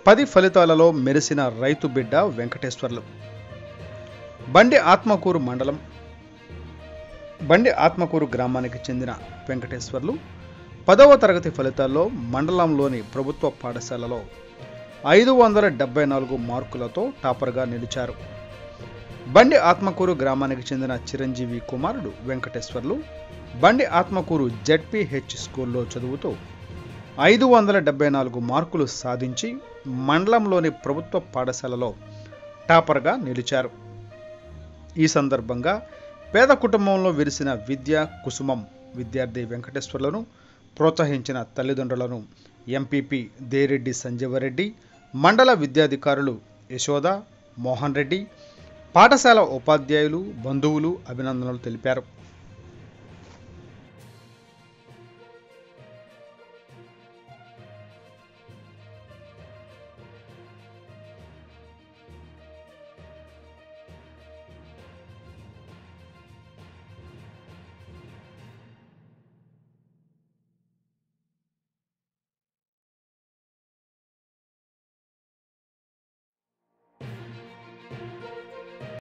10 ఫలితాలలో మెరిసిన రైతు బిడ్డ వెంకటేశ్వర్లు. బండి ఆత్మకూరు గ్రామానికి చెందిన వెంకటేశ్వర్లు 10వ తరగతి ఫలితాల్లో మండలంలోని ప్రభుత్వ పాఠశాలలో 574 మార్కులతో టాపర్గా నిలిచారు. బండి ఆత్మకూరు గ్రామానికి చెందిన చిరంజీవి కుమారుడు వెంకటేశ్వర్లు బండి ఆత్మకూరు జెడ్పీహెచ్ స్కూల్లో చదువుతూ 574 మార్కులు సాధించి మండలంలోని ప్రభుత్వ పాఠశాలలో టాపర్గా నిలిచారు. ఈ సందర్భంగా పేద కుటుంబంలో విరిసిన విద్యా కుసుమం విద్యార్థి వెంకటేశ్వర్లను ప్రోత్సహించిన తల్లిదండ్రులను ఎంపీపీ దేరెడ్డి సంజీవరెడ్డి, మండల విద్యాధికారులు యశోద, మోహన్ రెడ్డి, పాఠశాల ఉపాధ్యాయులు, బంధువులు అభినందనలు తెలిపారు.